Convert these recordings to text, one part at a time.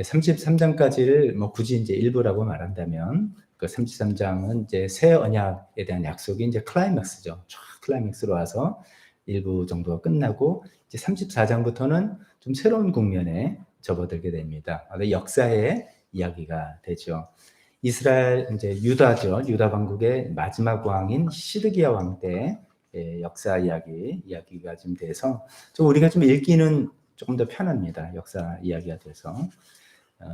33장까지를 뭐 굳이 이제 일부라고 말한다면 그 33장은 이제 새 언약에 대한 약속이 이제 클라이맥스죠. 쫙 클라이맥스로 와서 일부 정도가 끝나고 이제 34장부터는 좀 새로운 국면에 접어들게 됩니다. 역사의 이야기가 되죠. 이스라엘 이제 유다죠. 유다 왕국의 마지막 왕인 시드기야 왕 때 역사 이야기가 좀 돼서 좀 우리가 좀 읽기는 조금 더 편합니다. 역사 이야기가 돼서.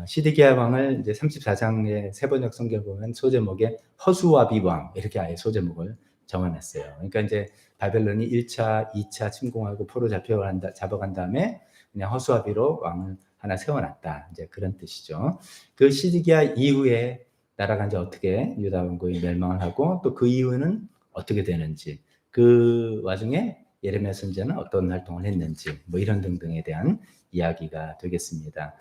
시드기야 왕을 이제 34장의 세번역 성경을 보면 소제목에 허수아비 왕 이렇게 아예 소제목을 정해놨어요. 그러니까 이제 바벨론이 1차, 2차 침공하고 포로 잡아간 다음에 그냥 허수아비로 왕을 하나 세워놨다. 이제 그런 뜻이죠. 그 시드기야 이후에 나라가 이제 어떻게 유다 왕국이 멸망을 하고 또 그 이후는 어떻게 되는지 그 와중에 예레미야 선지자는 어떤 활동을 했는지 뭐 이런 등등에 대한 이야기가 되겠습니다.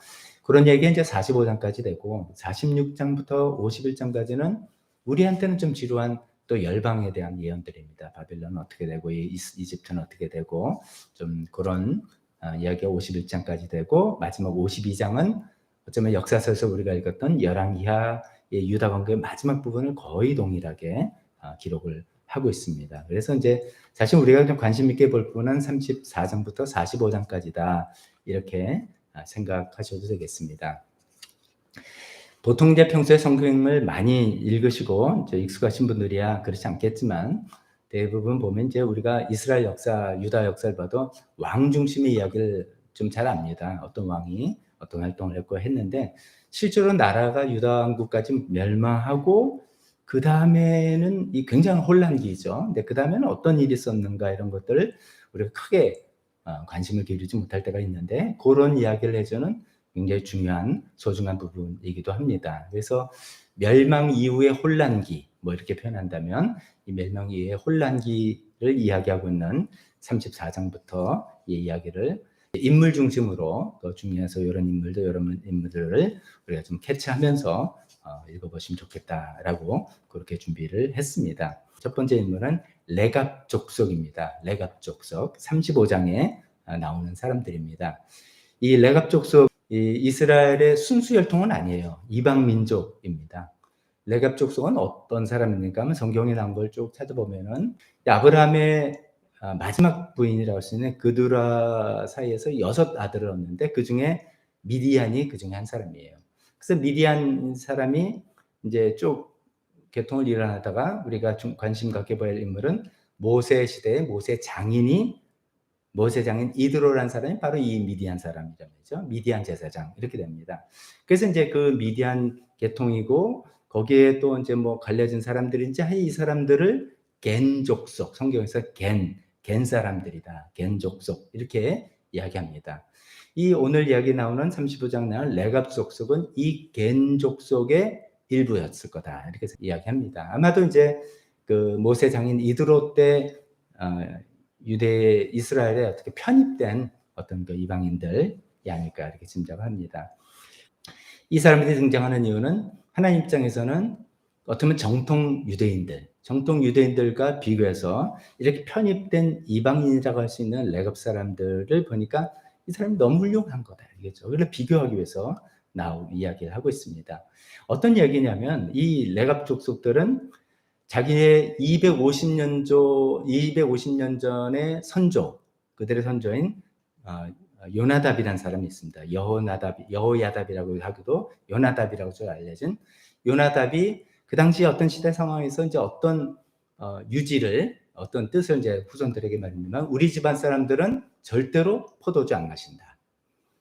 그런 얘기가 이제 45장까지 되고 46장부터 51장까지는 우리한테는 좀 지루한 또 열방에 대한 예언들입니다. 바빌론은 어떻게 되고 이집트는 어떻게 되고 좀 그런 이야기가 51장까지 되고 마지막 52장은 어쩌면 역사서에서 우리가 읽었던 열왕 이하의 유다 왕국의 마지막 부분을 거의 동일하게 기록을 하고 있습니다. 그래서 이제 사실 우리가 좀 관심 있게 볼 부분은 34장부터 45장까지다 이렇게 생각하셔도 되겠습니다. 보통 이제 평소에 성경을 많이 읽으시고 이제 익숙하신 분들이야 그렇지 않겠지만 대부분 보면 이제 우리가 이스라엘 역사, 유다 역사를 봐도 왕 중심의 이야기를 좀 잘 압니다. 어떤 왕이 어떤 활동을 했고 했는데 실제로 나라가 유다 왕국까지 멸망하고 그 다음에는 이 굉장한 혼란기죠. 근데 그 다음에는 어떤 일이 있었는가 이런 것들을 우리가 크게 관심을 기울이지 못할 때가 있는데 그런 이야기를 해주는 굉장히 중요한 소중한 부분이기도 합니다. 그래서 멸망 이후의 혼란기 뭐 이렇게 표현한다면 이 멸망 이후의 혼란기를 이야기하고 있는 34장부터 이 이야기를 인물 중심으로 또 중요해서 이런 인물들을 우리가 좀 캐치하면서 읽어보시면 좋겠다라고 그렇게 준비를 했습니다. 첫 번째 인물은 레갑 족속입니다. 레갑 족속 35장에 나오는 사람들입니다. 이 레갑 족속 이스라엘의 순수 혈통은 아니에요. 이방 민족입니다. 레갑 족속은 어떤 사람입니까? 하면 성경에 나온 걸 쭉 찾아보면은 아브라함의 마지막 부인이라고 할 수 있는 그두라 사이에서 6 아들을 얻는데 그 중에 미디안이 그 중에 한 사람이에요. 그래서 미디안 사람이 이제 쭉 개통을 일어나다가 우리가 좀 관심 갖게 볼 인물은 모세 시대의 모세 장인 이드로라는 사람이 바로 이 미디안 사람이죠. 미디안 제사장 이렇게 됩니다. 그래서 이제 그 미디안 계통이고 거기에 또 이제 뭐 갈려진 사람들인지 이 사람들을 겐 족속 성경에서 겐 사람들이다. 겐 족속 이렇게 이야기합니다. 이 오늘 이야기 나오는 35장 나올 레갑 족속은 이 겐 족속의 일부였을 거다 이렇게 이야기합니다. 아마도 이제 그 모세 장인 이드로 때 유대 이스라엘에 어떻게 편입된 어떤 그 이방인들이 아닐까 이렇게 짐작을 합니다. 이 사람들이 등장하는 이유는 하나님 입장에서는 어쩌면 정통 유대인들과 비교해서 이렇게 편입된 이방인이라고 할 수 있는 레갑 사람들을 보니까 이 사람이 너무 훌륭한 거다 이거죠. 그걸 비교하기 위해서 이야기를 하고 있습니다. 어떤 이야기냐면 이 레갑 족속들은 자기의 250년 전의 선조, 그들의 선조인 요나답이라는 사람이 있습니다. 여호야답이라고 하기도 요나답이라고 좀 알려진 요나답이 그 당시 어떤 시대 상황에서 이제 어떤 어떤 뜻을 이제 후손들에게 말했지만 우리 집안 사람들은 절대로 포도주 안 마신다.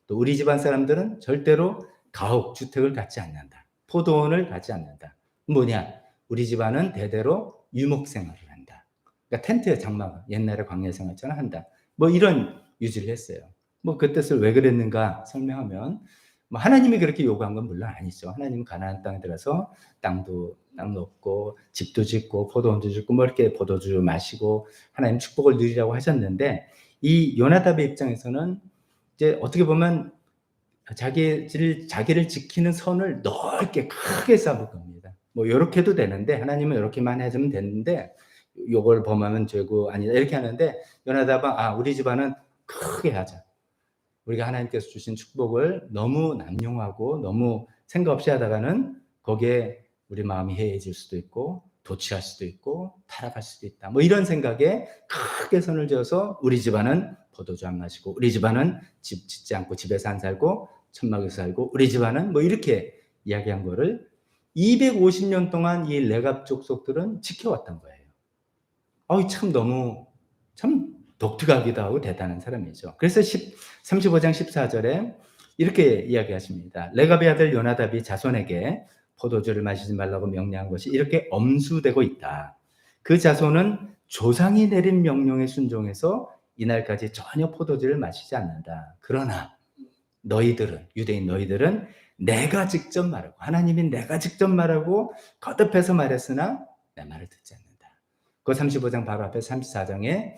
또 우리 집안 사람들은 절대로 가옥 주택을 갖지 않는다. 포도원을 갖지 않는다. 뭐냐? 우리 집안은 대대로 유목 생활을 한다. 그러니까 텐트에 장막, 옛날에 광야 생활처럼 한다. 뭐 이런 유지를 했어요. 뭐 그 뜻을 왜 그랬는가 설명하면 뭐 하나님이 그렇게 요구한 건 물론 아니죠. 하나님은 가나안 땅에 들어서 땅도 없고 집도 짓고 포도원도 짓고 뭐 이렇게 포도주 마시고 하나님 축복을 누리라고 하셨는데 이 요나답의 입장에서는 이제 어떻게 보면 자기를 지키는 선을 넓게 크게 쌓은 겁니다. 뭐 이렇게도 되는데 하나님은 이렇게만 해주면 되는데 요걸 범하면 죄고 아니다 이렇게 하는데 요나답은 우리 집안은 크게 하자. 우리가 하나님께서 주신 축복을 너무 남용하고 너무 생각 없이 하다가는 거기에 우리 마음이 해해질 수도 있고 도취할 수도 있고 타락할 수도 있다. 뭐 이런 생각에 크게 선을 지어서 우리 집안은 포도주 안 마시고 우리 집안은 집 짓지 않고 집에서 안 살고 천막에서 살고 우리 집안은 뭐 이렇게 이야기한 거를 250년 동안 이 레갑 족속들은 지켜왔던 거예요. 참 너무 참 독특하기도 하고 대단한 사람이죠. 그래서 35장 14절에 이렇게 이야기하십니다. 레갑의 아들 요나답이 자손에게 포도주를 마시지 말라고 명령한 것이 이렇게 엄수되고 있다. 그 자손은 조상이 내린 명령에 순종해서 이날까지 전혀 포도주를 마시지 않는다. 그러나 너희들은, 유대인 너희들은 내가 직접 말하고 하나님이 내가 직접 말하고 거듭해서 말했으나 내 말을 듣지 않는다. 그 35장 바로 앞에 34장에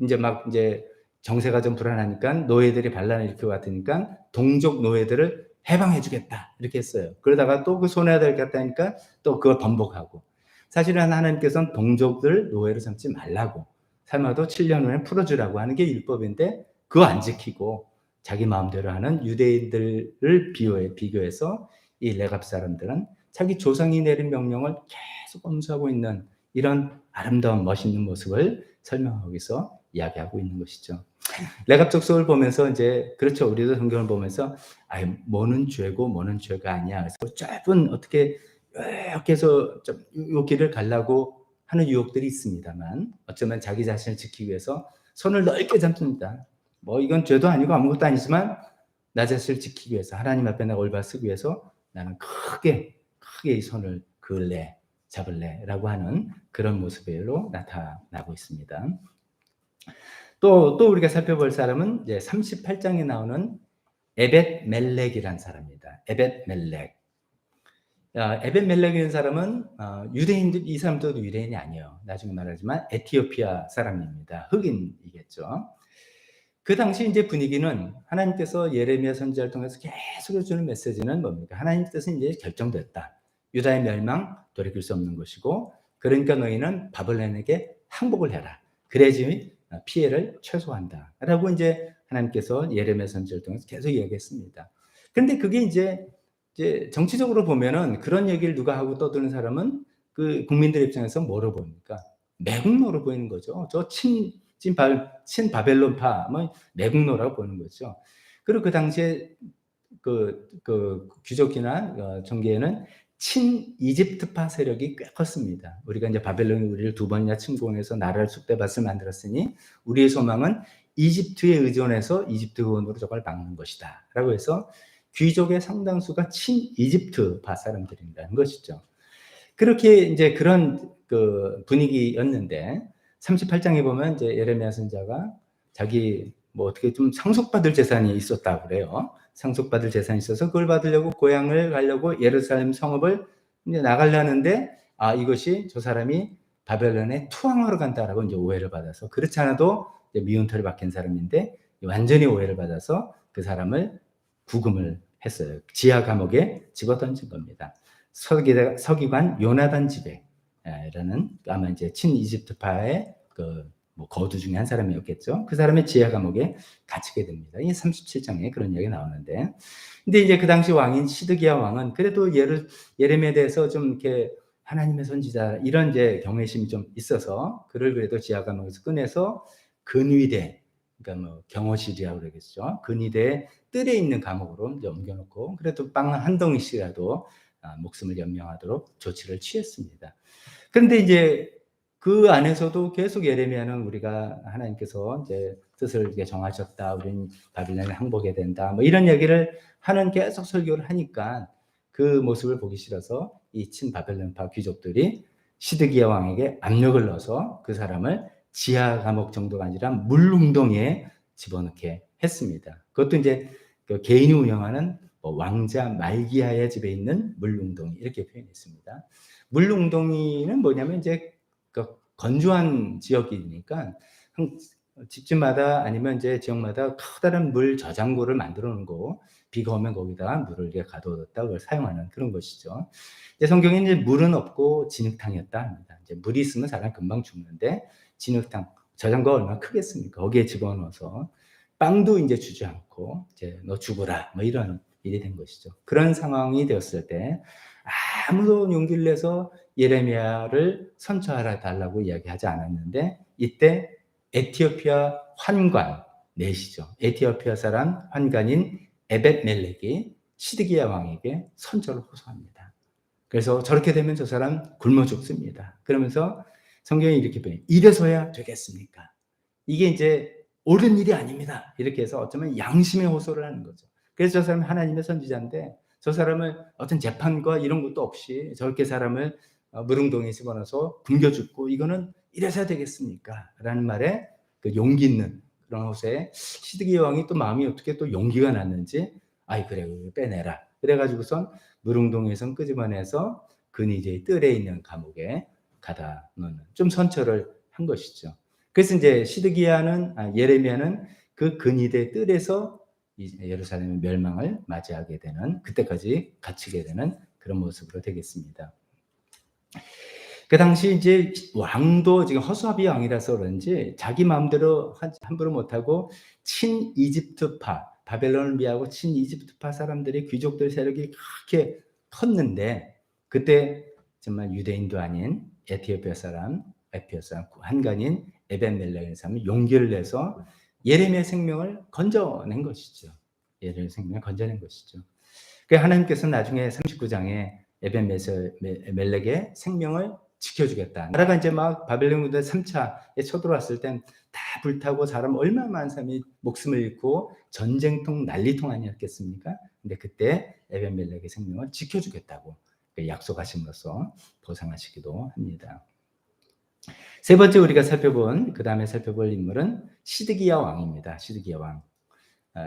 이제 정세가 좀 불안하니까 노예들이 반란을 일으킬 것 같으니까 동족 노예들을 해방해 주겠다 이렇게 했어요. 그러다가 또 그 손해를 갖다니까 또 그걸 번복하고, 사실은 하나님께서는 동족들 노예로 삼지 말라고 삶아도 7년 후에 풀어주라고 하는 게 율법인데 그거 안 지키고 자기 마음대로 하는 유대인들을 비교해서 이 레갑 사람들은 자기 조상이 내린 명령을 계속 엄수하고 있는 이런 아름다운 멋있는 모습을 설명하기 위해서 이야기하고 있는 것이죠. 레갑 족속을 보면서 이제 그렇죠. 우리도 성경을 보면서 뭐는 죄고 뭐는 죄가 아니야. 그래서 짧은 어떻게 이렇게 해서 좀 이 길을 가려고 하는 유혹들이 있습니다만 어쩌면 자기 자신을 지키기 위해서 손을 넓게 잡습니다. 뭐 이건 죄도 아니고 아무것도 아니지만 나 자신을 지키기 위해서 하나님 앞에 내가 올바로 쓰기 위해서 나는 크게 이 손을 그을래 잡을래라고 하는 그런 모습으로 나타나고 있습니다. 또 우리가 살펴볼 사람은 이제 38장에 나오는 에벳 멜렉이라는 사람입니다. 에벳 멜렉. 에벳 멜렉이라는 사람은 유대인들, 이 사람도 유대인이 아니에요. 나중에 말하지만 에티오피아 사람입니다. 흑인이겠죠. 그 당시 이제 분위기는 하나님께서 예레미야 선지자를 통해서 계속 해주는 메시지는 뭡니까? 하나님 뜻은 이제 결정됐다. 유다의 멸망 돌이킬 수 없는 것이고, 그러니까 너희는 바벨론에게 항복을 해라. 그래야지 피해를 최소화한다. 라고 이제 하나님께서 예레미야 선지자를 통해서 계속 이야기했습니다. 그런데 그게 이제 정치적으로 보면은 그런 얘기를 누가 하고 떠드는 사람은 그 국민들 입장에서 뭐로 보입니까? 매국노로 보이는 거죠. 저 친바벨론파, 뭐 매국노라고 보는 거죠. 그리고 그 당시에 그 귀족이나 정계에는 친 이집트파 세력이 꽤 컸습니다. 우리가 이제 바벨론이 우리를 2번이나 침공해서 나라를 쑥대밭을 만들었으니 우리의 소망은 이집트에 의존해서 이집트 의원으로 저걸 막는 것이다. 라고 해서 귀족의 상당수가 친 이집트파 사람들이라는 것이죠. 그렇게 이제 그런 그 분위기였는데 38장에 보면 이제 예레미야 선지자가 자기 뭐 어떻게 좀 상속받을 재산이 있었다고 그래요. 상속받을 재산이 있어서 그걸 받으려고 고향을 가려고 예루살렘 성읍을 이제 나가려는데 이것이 저 사람이 바벨론에 투항하러 간다라고 이제 오해를 받아서, 그렇지 않아도 미운 털이 박힌 사람인데 완전히 오해를 받아서 그 사람을 구금을 했어요. 지하 감옥에 집어던진 겁니다. 서기관 요나단 집에라는 아마 이제 친이집트파의 뭐 거두 중에 한 사람이었겠죠. 그 사람의 지하 감옥에 갇히게 됩니다. 이 37장에 그런 이야기가 나오는데, 근데 이제 그 당시 왕인 시드기야 왕은 그래도 예레미야에 대해서 좀 이렇게 하나님의 선지자 이런 이제 경외심이 좀 있어서 그를 그래도 지하 감옥에서 꺼내서 근위대, 그러니까 뭐 경호실이라고 그러겠죠. 근위대 뜰에 있는 감옥으로 이제 옮겨놓고 그래도 빵 한 덩이씩이라도 목숨을 연명하도록 조치를 취했습니다. 그런데 이제 그 안에서도 계속 예레미야는 우리가 하나님께서 이제 뜻을 이렇게 정하셨다, 우리는 바빌론에 항복해야 된다, 뭐 이런 얘기를 하는 계속 설교를 하니까 그 모습을 보기 싫어서 이 친바벨론파 귀족들이 시드기야 왕에게 압력을 넣어서 그 사람을 지하 감옥 정도가 아니라 물웅덩이에 집어넣게 했습니다. 그것도 이제 그 개인이 운영하는 왕자 말기야의 집에 있는 물웅덩이 이렇게 표현했습니다. 물웅덩이는 뭐냐면 이제 그 건조한 지역이니까 집집마다 아니면 이제 지역마다 커다란 물 저장고를 만들어 놓은 거, 비가 오면 거기다가 물을 이렇게 가둬뒀다 그걸 사용하는 그런 것이죠. 이제 성경에 이제 물은 없고 진흙탕이었다 합니다. 이제 물이 있으면 사람 금방 죽는데 진흙탕 저장고가 얼마나 크겠습니까? 거기에 집어넣어서 빵도 이제 주지 않고 이제 너 죽어라 뭐 이런 일이 된 것이죠. 그런 상황이 되었을 때 아무도 용기를 내서 예레미야를 선처하라 달라고 이야기하지 않았는데 이때 에티오피아 환관 내시죠. 에티오피아 사람 환관인 에벳멜렉이 시드기야 왕에게 선처를 호소합니다. 그래서 저렇게 되면 저 사람 굶어 죽습니다. 그러면서 성경이 이렇게 표현해요. 이래서야 되겠습니까? 이게 이제 옳은 일이 아닙니다. 이렇게 해서 어쩌면 양심의 호소를 하는 거죠. 그래서 저 사람은 하나님의 선지자인데 저 사람을 어떤 재판과 이런 것도 없이 저렇게 사람을 무릉동에 집어넣어서 굶겨 죽고 이거는 이래서야 되겠습니까? 라는 말에 그 용기 있는 그런 호소에 시드기야 왕이 또 마음이 어떻게 또 용기가 났는지 아이 그래 빼내라. 그래가지고선 무릉동에선 끄집어내서 근이제 뜰에 있는 감옥에 가다 놓는 좀 선처를 한 것이죠. 그래서 이제 예레미야는 그 근위대 뜰에서 예루살렘의 멸망을 맞이하게 되는 그때까지 갇히게 되는 그런 모습으로 되겠습니다. 그 당시 이제 왕도 지금 허수아비 왕이라서 그런지 자기 마음대로 함부로 못하고 친 이집트파 바벨론을 미하고 친 이집트파 사람들이 귀족들 세력이 그렇게 컸는데 그때 정말 유대인도 아닌 에티오피아 사람 한간인 에벤멜렉의 사람이 용기를 내서 예레미야의 생명을 건져낸 것이죠. 예레미야의 생명을 건져낸 것이죠. 그 하나님께서 나중에 39장에 에벤멜렉의 생명을 지켜주겠다. 나라가 이제 막 바벨론 군대 3차에 쳐들어왔을 땐 다 불타고 사람 얼마나 많은 사람이 목숨을 잃고 전쟁통 난리통 아니었겠습니까? 근데 그때 에벤멜렉의 생명을 지켜주겠다고 약속하심으로써 보상하시기도 합니다. 세 번째 우리가 그 다음에 살펴볼 인물은 시드기야 왕입니다. 시드기야 왕.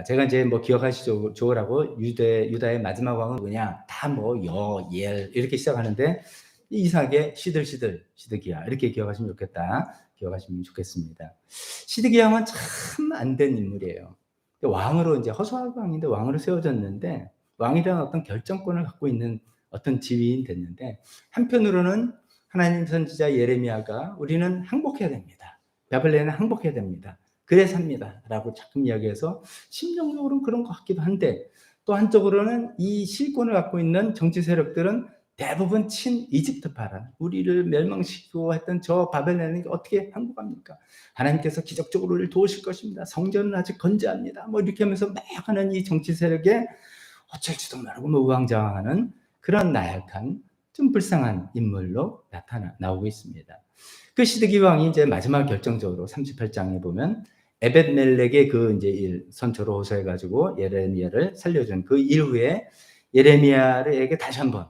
제가 이제 뭐 기억하시죠? 좋으라고 유다의 마지막 왕은 뭐냐? 다 뭐 예 이렇게 시작하는데 이상하게 시드기야 이렇게 기억하시면 좋겠다. 기억하시면 좋겠습니다. 시드기야 왕은 참 안 된 인물이에요. 왕으로 이제 허수아비 왕인데 왕으로 세워졌는데 왕이라는 어떤 결정권을 갖고 있는 어떤 지위인 됐는데 한편으로는 하나님 선지자 예레미야가 우리는 항복해야 됩니다. 바벨론에는 항복해야 됩니다. 그래 삽니다. 라고 자꾸 이야기해서 심정적으로는 그런 것 같기도 한데 또 한쪽으로는 이 실권을 갖고 있는 정치 세력들은 대부분 친 이집트파라 우리를 멸망시키고 했던 저 바벨론이 어떻게 항복합니까? 하나님께서 기적적으로 우리를 도우실 것입니다. 성전은 아직 건재합니다. 뭐 이렇게 하면서 막 하는 이 정치 세력에 어쩔지도 모르고 뭐 우왕좌왕하는 그런 나약한 좀 불쌍한 인물로 나오고 있습니다. 그 시드기 왕이 이제 마지막 결정적으로 38장에 보면 에벳멜렉의 그 이제 선처로 호소해가지고 예레미야를 살려준 그 이후에 예레미야에게 다시 한번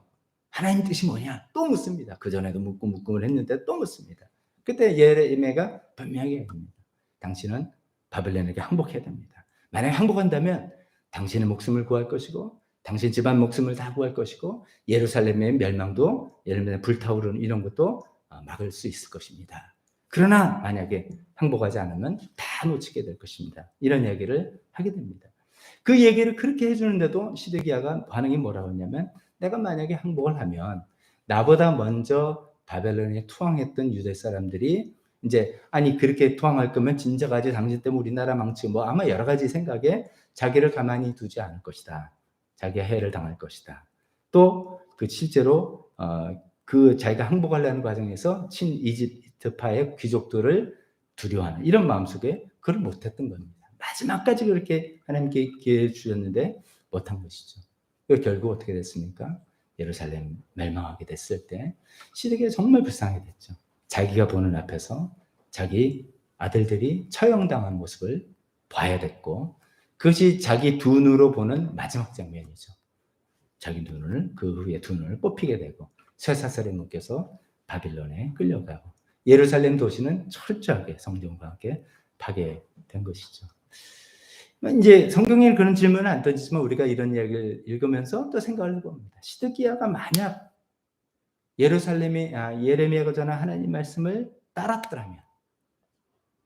하나님 뜻이 뭐냐 또 묻습니다. 그 전에도 묻고 했는데 또 묻습니다. 그때 예레미야가 분명히 얘기합니다. 당신은 바벨론에게 항복해야 됩니다. 만약에 항복한다면 당신의 목숨을 구할 것이고 당신 집안 목숨을 다 구할 것이고 예루살렘의 멸망도 예루살렘 불타오르는 이런 것도 막을 수 있을 것입니다. 그러나 만약에 항복하지 않으면 다 놓치게 될 것입니다. 이런 얘기를 하게 됩니다. 그 얘기를 그렇게 해주는데도 시드기야가 반응이 뭐라고 했냐면 내가 만약에 항복을 하면 나보다 먼저 바벨론에 투항했던 유대 사람들이 이제 아니 그렇게 투항할 거면 진짜 가지 당신 때문에 우리나라 망치고 뭐 아마 여러 가지 생각에 자기를 가만히 두지 않을 것이다. 자기가 해를 당할 것이다. 또 그 실제로 그 자기가 항복하려는 과정에서 친 이집트파의 귀족들을 두려워하는 이런 마음속에 그걸 못했던 겁니다. 마지막까지 그렇게 하나님께 기회 주셨는데 못한 것이죠. 결국 어떻게 됐습니까? 예루살렘 멸망하게 됐을 때 시드기야 정말 불쌍하게 됐죠. 자기가 보는 앞에서 자기 아들들이 처형당한 모습을 봐야 됐고 그것이 자기 두 눈으로 보는 마지막 장면이죠. 자기 눈을 그 후에 두 눈을 뽑히게 되고 쇠사슬에 묶여서 바빌론에 끌려가고 예루살렘 도시는 철저하게 성경과 함께 파괴된 것이죠. 이제 성경에 그런 질문은 안 던지지만 우리가 이런 이야기를 읽으면서 또 생각을 해봅니다. 시드기야가 만약 예레미야가 전한 하나님 말씀을 따랐더라면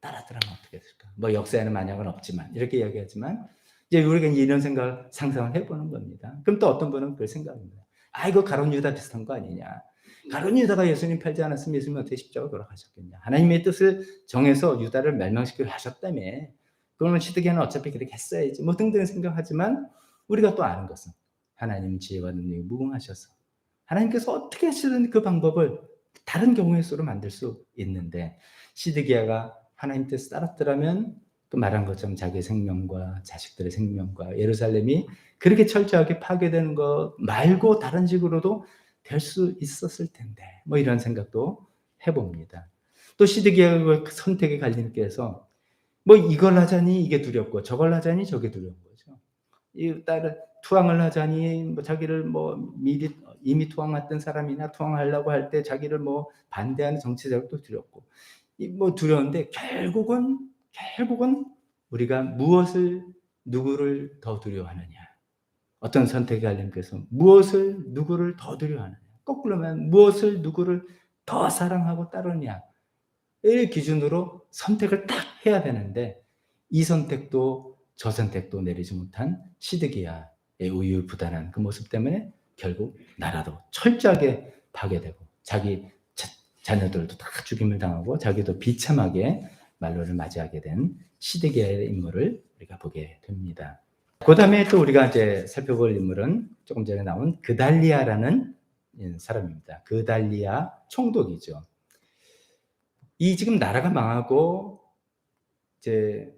어떻게 됐을까? 뭐 역사에는 만약은 없지만 이렇게 이야기하지만 이제 우리가 이런 생각을 상상을 해보는 겁니다. 그럼 또 어떤 분은 그걸 생각합니다. 이거 가룟 유다 비슷한 거 아니냐? 가룟 유다가 예수님 팔지 않았으면 예수님 어떻게 십자가 돌아가셨겠냐? 하나님의 뜻을 정해서 유다를 멸망시키려 하셨다며 그러면 시드기야는 어차피 그렇게 했어야지 뭐 등등 생각하지만 우리가 또 아는 것은 하나님 지혜와 능력이 무궁하셔서 하나님께서 어떻게 하시든 그 방법을 다른 경우의 수로 만들 수 있는데 시드기야가 하나님 뜻을 따랐더라면 그 말한 것처럼 자기의 생명과 자식들의 생명과 예루살렘이 그렇게 철저하게 파괴되는 것 말고 다른 식으로도 될 수 있었을 텐데 뭐 이런 생각도 해봅니다. 또 시드기야가 그 선택의 갈림께 해서 뭐 이걸 하자니 이게 두렵고 저걸 하자니 저게 두려운 거죠. 이 딸을 투항을 하자니 뭐 자기를 뭐 미리 이미 투항했던 사람이나 투항하려고 할 때 자기를 뭐 반대하는 정치자도 두렵고 이 뭐 두려운데 결국은 우리가 무엇을 누구를 더 두려워하느냐. 어떤 선택의 갈림께서 무엇을 누구를 더 두려워하느냐. 거꾸로 말하면 무엇을 누구를 더 사랑하고 따르느냐. 의 기준으로 선택을 딱 해야 되는데 이 선택도 저 선택도 내리지 못한 시드기야의 우유부단한 그 모습 때문에 결국 나라도 철저하게 파괴되고 자기 자녀들도 다 죽임을 당하고 자기도 비참하게 말로를 맞이하게 된 시드기야의 인물을 우리가 보게 됩니다. 그 다음에 또 우리가 이제 살펴볼 인물은 조금 전에 나온 그달리아라는 사람입니다. 그달리아 총독이죠. 이 지금 나라가 망하고 이제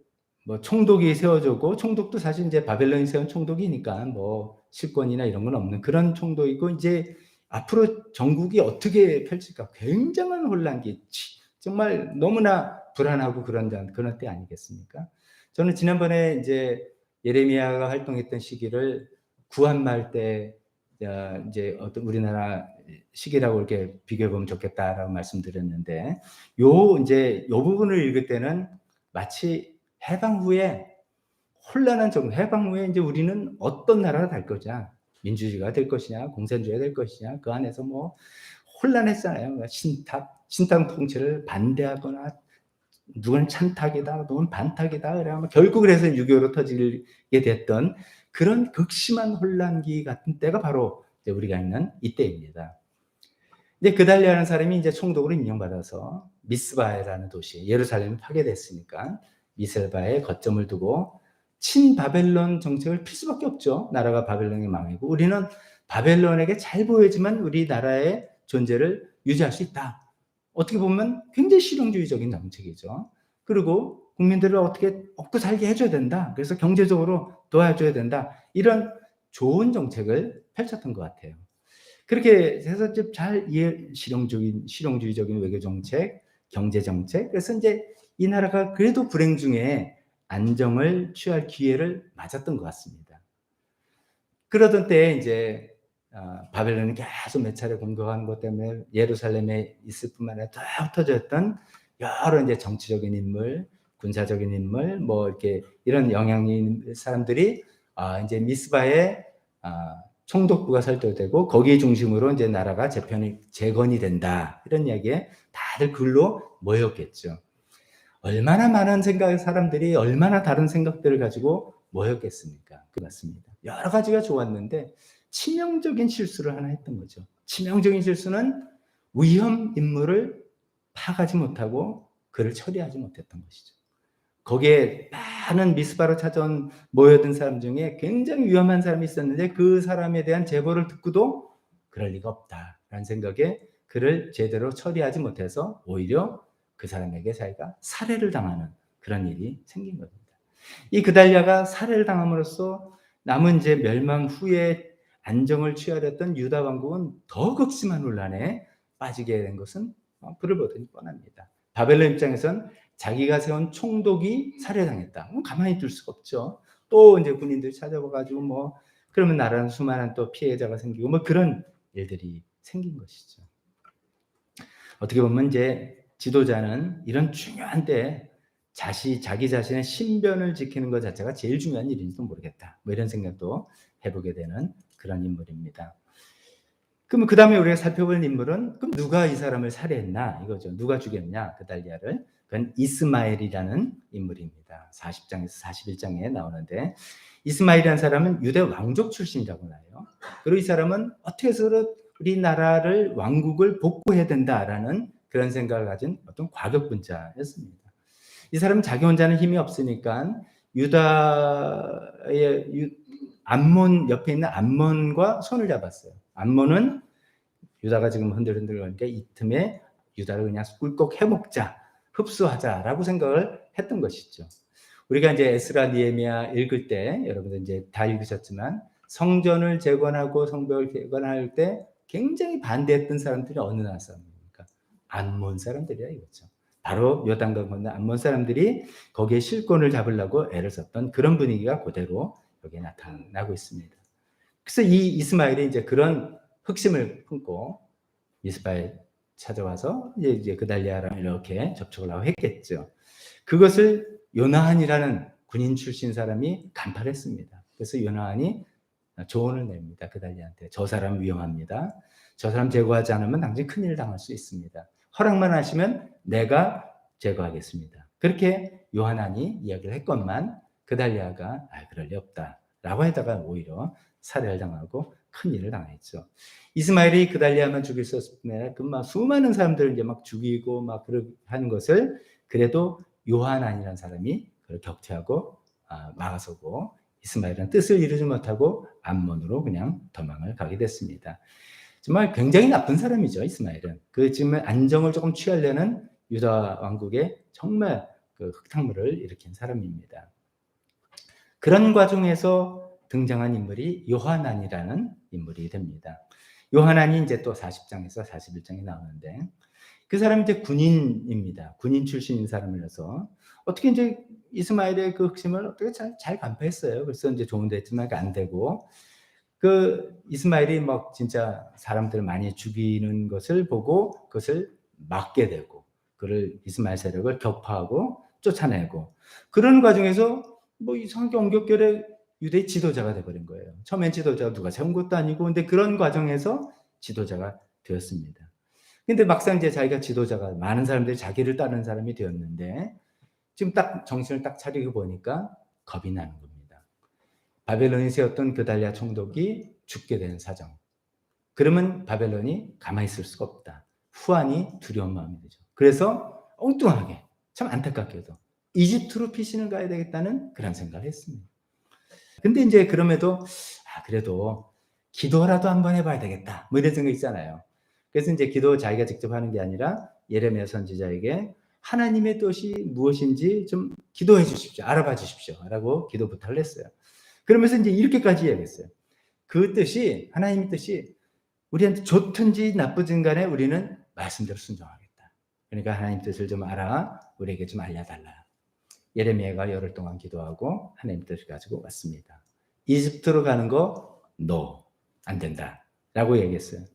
뭐 총독이 세워졌고 총독도 사실 이제 바벨론이 세운 총독이니까 뭐 실권이나 이런 건 없는 그런 총독이고 이제 앞으로 전국이 어떻게 펼칠까 굉장한 혼란기 정말 너무나 불안하고 그런 때 아니겠습니까? 저는 지난번에 이제 예레미야가 활동했던 시기를 구한말 때 이제 어떤 우리나라 시기라고 이렇게 비교해 보면 좋겠다라고 말씀드렸는데 이제 요 부분을 읽을 때는 마치 해방 후에 혼란한 정부 해방 후에 이제 우리는 어떤 나라가 될 거냐 민주주의가 될 것이냐 공산주의가 될 것이냐 그 안에서 뭐 혼란했잖아요. 신당 통치를 반대하거나 누구는 찬탁이다, 누구는 반탁이다. 그래서 결국 그래서 6.25로 터지게 됐던 그런 극심한 혼란기 같은 때가 바로 이제 우리가 있는 이때입니다. 이제 그달리아라는 사람이 이제 총독으로 임명받아서 미스바라는 도시, 예루살렘이 파괴됐으니까 미스바에 거점을 두고 친바벨론 정책을 필 수밖에 없죠. 나라가 바벨론이 망하고 우리는 바벨론에게 잘 보여지만 우리나라의 존재를 유지할 수 있다. 어떻게 보면 굉장히 실용주의적인 정책이죠. 그리고 국민들을 어떻게 먹고 살게 해줘야 된다. 그래서 경제적으로 도와줘야 된다. 이런 좋은 정책을 펼쳤던 것 같아요. 그렇게 해서 좀 잘 실용주의적인 외교 정책, 경제 정책. 그래서 이제 이 나라가 그래도 불행 중에 안정을 취할 기회를 맞았던 것 같습니다. 그러던 때에 이제 바벨론이 계속 몇 차례 공격한 것 때문에 예루살렘에 있을 뿐만 아니라 다 흩어졌던 여러 이제 정치적인 인물, 군사적인 인물, 뭐 이렇게 이런 영향이 있는 사람들이 이제 미스바에 총독부가 설정되고 거기 중심으로 이제 나라가 재건이 된다 이런 이야기에 다들 글로 모였겠죠. 얼마나 많은 사람들이 얼마나 다른 생각들을 가지고 모였겠습니까? 그렇습니다. 여러 가지가 좋았는데 치명적인 실수를 하나 했던 거죠. 치명적인 실수는 위험 인물을 파가지 못하고 그를 처리하지 못했던 것이죠. 거기에 많은 미스바로 찾아온 모여든 사람 중에 굉장히 위험한 사람이 있었는데 그 사람에 대한 제보를 듣고도 그럴 리가 없다라는 생각에 그를 제대로 처리하지 못해서 오히려 그 사람에게 자기가 살해를 당하는 그런 일이 생긴 겁니다. 이 그달리아가 살해를 당함으로써 남은 이제 멸망 후에 안정을 취하렸던 유다 왕국은 더 극심한 혼란에 빠지게 된 것은 불을 보더니 뻔합니다. 바벨론 입장에선 자기가 세운 총독이 살해당했다. 가만히 둘 수가 없죠. 또 이제 군인들이 찾아와가지고 뭐 그러면 나라는 수많은 또 피해자가 생기고 뭐 그런 일들이 생긴 것이죠. 어떻게 보면 이제 지도자는 이런 중요한 때에 자기 자신의 신변을 지키는 것 자체가 제일 중요한 일인지도 모르겠다. 뭐 이런 생각도 해보게 되는 그런 인물입니다. 그럼 그 다음에 우리가 살펴볼 인물은 그럼 누가 이 사람을 살해했나 이거죠. 누가 죽였냐 그달리아를. 그건 이스마엘이라는 인물입니다. 40장에서 41장에 나오는데 이스마엘이라는 사람은 유대 왕족 출신이라고 나요. 그리고 이 사람은 어떻게 해서 우리나라를 왕국을 복구해야 된다라는 그런 생각을 가진 어떤 과격분자였습니다. 이 사람은 자기 혼자는 힘이 없으니까 유다의 암몬 옆에 있는 암몬과 손을 잡았어요. 암몬은 유다가 지금 흔들흔들 거니까 이 틈에 유다를 그냥 꿀꺽 해먹자, 흡수하자라고 생각을 했던 것이죠. 우리가 이제 에스라 니에미야 읽을 때 여러분들 이제 다 읽으셨지만 성전을 재건하고 성벽을 개건할 때 굉장히 반대했던 사람들이 어느 나라 사람입니까? 암몬 사람들이야 이거죠. 바로 요단강 건너 암몬 사람들이 거기에 실권을 잡으려고 애를 썼던 그런 분위기가 그대로 여기에 나타나고 있습니다. 그래서 이 이스마엘이 이제 그런 흑심을 품고 미스바에 찾아와서 이제 그달리아랑 이렇게 접촉을 하고 했겠죠. 그것을 요나한이라는 군인 출신 사람이 간파했습니다. 그래서 요나한이 조언을 냅니다. 그달리아한테. 저 사람 위험합니다. 저 사람 제거하지 않으면 당신 큰일 당할 수 있습니다. 허락만 하시면 내가 제거하겠습니다. 그렇게 요하난이 이야기를 했건만 그달리아가 그럴 리 없다 라고 하다가 오히려 살해를 당하고 큰일을 당했죠. 이스마엘이 그달리아만 죽일 수 없으면 그 수많은 사람들을 이제 막 죽이고 막 그렇게 하는 것을 그래도 요하난이라는 사람이 그걸 격퇴하고 막아서고 이스마엘은 뜻을 이루지 못하고 암몬으로 그냥 도망을 가게 됐습니다. 정말 굉장히 나쁜 사람이죠, 이스마엘은. 그 지금 안정을 조금 취하려는 유다 왕국에 정말 그 흙탕물을 일으킨 사람입니다. 그런 과정에서 등장한 인물이 요하난이라는 인물이 됩니다. 요하난이 이제 또 40장에서 41장에 나오는데 그 사람이 이제 군인입니다. 군인 출신인 사람이라서 어떻게 이제 이스마엘의 그 흑심을 어떻게 잘 간파했어요. 그래서 이제 좋은데 했지만 안 되고 그 이스마엘이 막 진짜 사람들을 많이 죽이는 것을 보고 그것을 막게 되고 그를 이스마엘 세력을 격파하고 쫓아내고 그런 과정에서 뭐 이상하게 엉겹결에 유대의 지도자가 돼버린 거예요. 처음엔 지도자가 누가 세운 것도 아니고 근데 그런 과정에서 지도자가 되었습니다. 근데 막상 이제 자기가 지도자가 많은 사람들이 자기를 따르는 사람이 되었는데 지금 딱 정신을 딱 차리고 보니까 겁이 나는 겁니다. 바벨론이 세웠던 그달리아 총독이 죽게 된 사정. 그러면 바벨론이 가만히 있을 수가 없다. 후환이 두려운 마음이 되죠. 그래서 엉뚱하게 참 안타깝게도 이집트로 피신을 가야 되겠다는 그런 생각을 했습니다. 근데 이제 그럼에도 그래도 기도라도 한번 해봐야 되겠다. 뭐 이런 생각 있잖아요. 그래서 이제 기도 자기가 직접 하는 게 아니라 예레미야 선지자에게 하나님의 뜻이 무엇인지 좀 기도해 주십시오. 알아봐 주십시오. 라고 기도 부탁을 했어요. 그러면서 이제 이렇게까지 얘기했어요. 그 뜻이, 하나님의 뜻이 우리한테 좋든지 나쁘든 간에 우리는 말씀대로 순종하겠다. 그러니까 하나님 뜻을 좀 알아 우리에게 좀 알려달라. 예레미야가 열흘 동안 기도하고 하나님 뜻을 가지고 왔습니다. 이집트로 가는 거 no, 안 된다 라고 얘기했어요.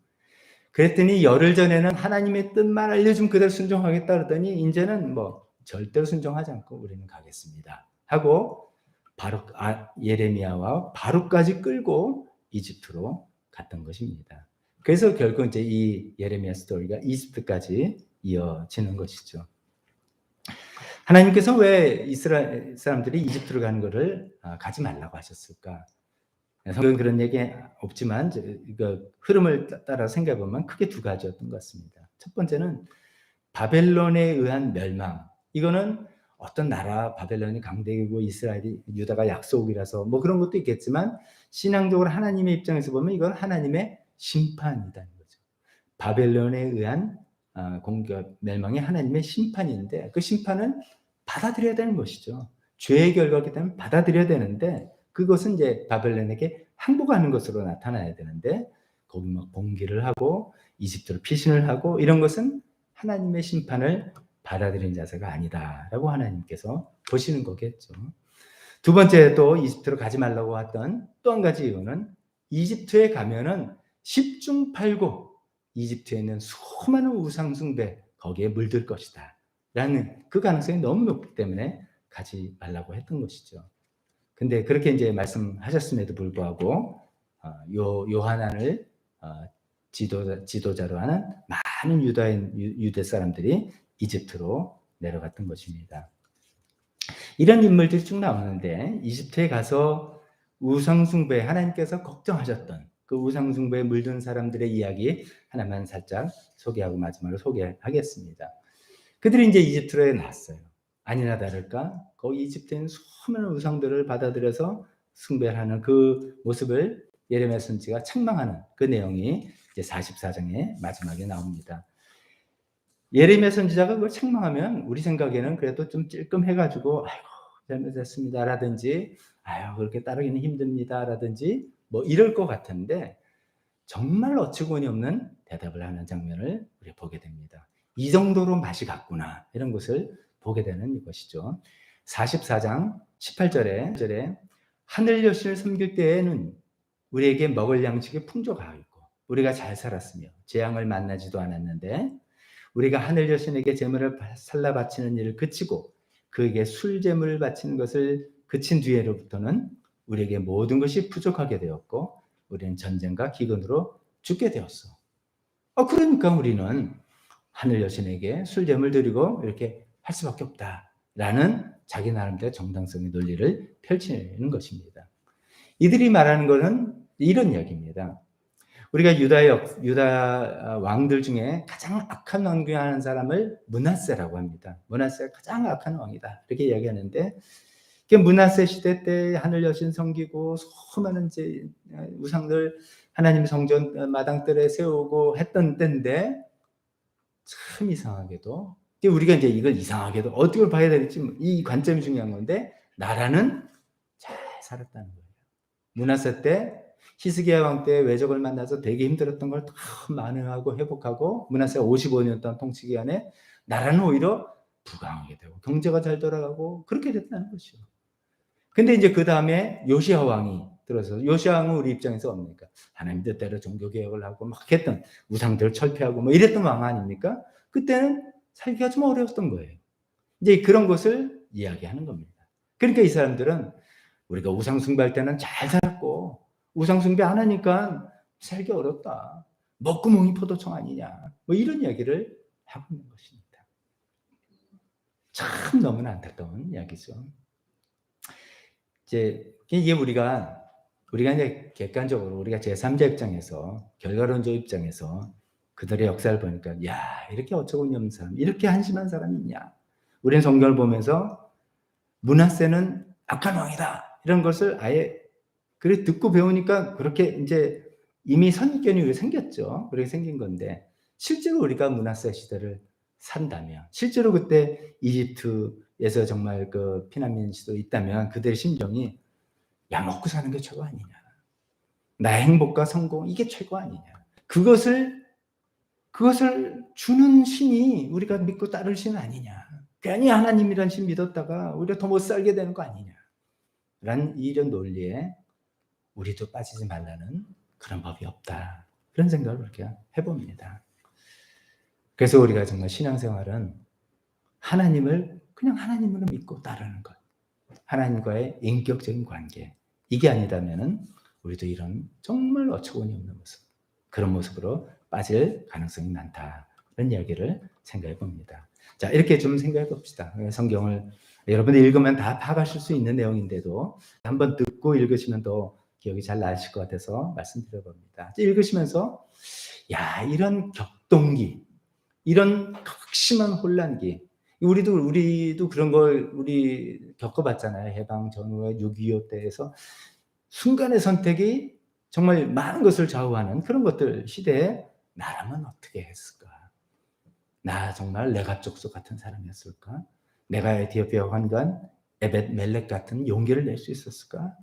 그랬더니 열흘 전에는 하나님의 뜻만 알려주면 그대로 순종하겠다 그러더니 이제는 뭐 절대로 순종하지 않고 우리는 가겠습니다 하고 바로 예레미야와 바로까지 끌고 이집트로 갔던 것입니다. 그래서 결국 이제 이 예레미야 스토리가 이집트까지 이어지는 것이죠. 하나님께서 왜 이스라엘 사람들이 이집트로 가는 것을 가지 말라고 하셨을까? 성경은 그런 얘기 없지만 흐름을 따라 생각해 보면 크게 두 가지였던 것 같습니다. 첫 번째는 바벨론에 의한 멸망. 이거는 어떤 나라 바벨론이 강대이고 이스라엘이 유다가 약속이라서 뭐 그런 것도 있겠지만 신앙적으로 하나님의 입장에서 보면 이건 하나님의 심판이라는 거죠. 바벨론에 의한 공격 멸망이 하나님의 심판인데 그 심판은 받아들여야 되는 것이죠. 죄의 결과이기 때문에 받아들여야 되는데 그것은 이제 바벨론에게 항복하는 것으로 나타나야 되는데 거기 막 봉기를 하고 이집트로 피신을 하고 이런 것은 하나님의 심판을 받아들이는 자세가 아니다라고 하나님께서 보시는 거겠죠. 두 번째 또 이집트로 가지 말라고 했던 또 한 가지 이유는 이집트에 가면은 10중 8구 이집트에 있는 수많은 우상 숭배 거기에 물들 것이다 라는 그 가능성이 너무 높기 때문에 가지 말라고 했던 것이죠. 근데 그렇게 이제 말씀하셨음에도 불구하고 요하난을 지도자로 하는 많은 유대 사람들이 이집트로 내려갔던 것입니다. 이런 인물들이 쭉 나오는데 이집트에 가서 우상숭배 하나님께서 걱정하셨던 그 우상숭배에 물든 사람들의 이야기 하나만 살짝 소개하고 마지막으로 소개하겠습니다. 그들이 이제 이집트로 나왔어요. 아니나 다를까 거기 이집트인 수많은 우상들을 받아들여서 숭배하는 그 모습을 예레미야 선지가 책망하는 그 내용이 이제 44장의 마지막에 나옵니다. 예레미야 선지자가 그걸 책망하면 우리 생각에는 그래도 좀 찔끔해가지고 아이고 잘못했습니다라든지 아유 그렇게 따르기는 힘듭니다라든지 뭐 이럴 것 같은데 정말 어처구니 없는 대답을 하는 장면을 우리 보게 됩니다. 이 정도로 맛이 갔구나 이런 것을 보게 되는 이것이죠. 44장 18절에 하늘 여신을 섬길 때에는 우리에게 먹을 양식이 풍족하였고 우리가 잘 살았으며 재앙을 만나지도 않았는데 우리가 하늘 여신에게 제물을 살라 바치는 일을 그치고 그에게 술 제물을 바치는 것을 그친 뒤에로부터는 우리에게 모든 것이 부족하게 되었고 우리는 전쟁과 기근으로 죽게 되었어. 그러니까 우리는 하늘 여신에게 술 제물 드리고 이렇게 할 수밖에 없다라는 자기 나름대로 정당성의 논리를 펼치는 것입니다. 이들이 말하는 것은 이런 이야기입니다. 우리가 유다 왕들 중에 가장 악한 왕 중에 하는 사람을 므낫세라고 합니다. 므낫세가 가장 악한 왕이다 이렇게 이야기하는데 므낫세 시대 때 하늘 여신 섬기고 수많은 이제 우상들 하나님 성전 마당들에 세우고 했던 때인데 참 이상하게도 우리가 이제 이걸 이상하게도 어떻게 봐야 될지 이 관점이 중요한 건데 나라는 잘 살았다는 거예요. 므낫세 때 히스기야 왕 때 외적을 만나서 되게 힘들었던 걸 다 만회하고 회복하고 므낫세가 55년 동안 통치 기간에 나라는 오히려 부강하게 되고 경제가 잘 돌아가고 그렇게 됐다는 것이죠. 근데 이제 그 다음에 요시야 왕이 들어서 요시야 왕은 우리 입장에서 뭡니까? 하나님 뜻대로 종교 개혁을 하고 막 했던 우상들을 철폐하고 뭐 이랬던 왕 아닙니까? 그때는 살기가 좀 어려웠던 거예요. 이제 그런 것을 이야기하는 겁니다. 그러니까 이 사람들은 우리가 우상 숭배할 때는 잘 살았고 우상 숭배 안 하니까 살기 어렵다. 먹구멍이 포도청 아니냐. 뭐 이런 이야기를 하고 있는 것입니다. 참 너무나 안타까운 이야기죠. 이게 우리가 이제 객관적으로 우리가 제3자 입장에서 결과론적 입장에서 그들의 역사를 보니까 야 이렇게 어처구니 없는 사람 이렇게 한심한 사람이 있냐. 우리는 성경을 보면서 므낫세는 악한 왕이다 이런 것을 아예 그래 듣고 배우니까 그렇게 이제 이미 선입견이 생겼죠. 그렇게 생긴 건데 실제로 우리가 므낫세 시대를 산다면 실제로 그때 이집트에서 정말 그 피난민 시도 있다면 그들의 심정이 야 먹고 사는 게 최고 아니냐. 나의 행복과 성공 이게 최고 아니냐. 그것을 주는 신이 우리가 믿고 따를 신 아니냐. 괜히 하나님이란 신 믿었다가 우리가 더 못 살게 되는 거 아니냐. 라는 이런 논리에 우리도 빠지지 말라는 그런 법이 없다. 그런 생각을 그렇게 해봅니다. 그래서 우리가 정말 신앙생활은 하나님을 그냥 하나님으로 믿고 따르는 것. 하나님과의 인격적인 관계. 이게 아니다면은 우리도 이런 정말 어처구니 없는 모습. 그런 모습으로 빠질 가능성이 많다. 그런 이야기를 생각해 봅니다. 자, 이렇게 좀 생각해 봅시다. 성경을 여러분들 읽으면 다 파악하실 수 있는 내용인데도 한번 듣고 읽으시면 더 기억이 잘 나실 것 같아서 말씀드려 봅니다. 읽으시면서 야, 이런 격동기, 이런 극심한 혼란기, 우리도 그런 걸 우리 겪어봤잖아요. 해방 전후에 6.25 때에서 순간의 선택이 정말 많은 것을 좌우하는 그런 것들 시대에 나라면 어떻게 했을까? 나 정말 레갑 족속 같은 사람이었을까? 내가 에티오피아 관관 에벳 멜렉 같은 용기를 낼 수 있었을까?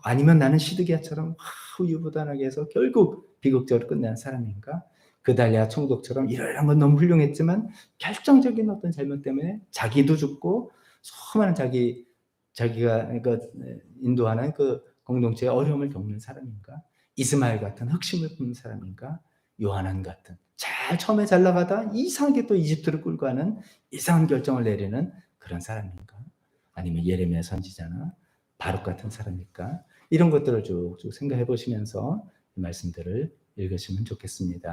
아니면 나는 시드기야처럼 우유부단하게 해서 결국 비극적으로 끝난 사람인가? 그달리아 총독처럼 이러한 건 너무 훌륭했지만 결정적인 어떤 잘못 때문에 자기도 죽고 수많은 자기가 그러니까 인도하는 그 공동체의 어려움을 겪는 사람인가? 이스마엘 같은 흑심을 품는 사람인가? 요하난 같은 처음에 잘 나가다 이상하게 또 이집트를 끌고 가는 이상한 결정을 내리는 그런 사람인가? 아니면 예레미야 선지자나 바룩 같은 사람일까? 이런 것들을 쭉쭉 생각해 보시면서 이 말씀들을 읽으시면 좋겠습니다.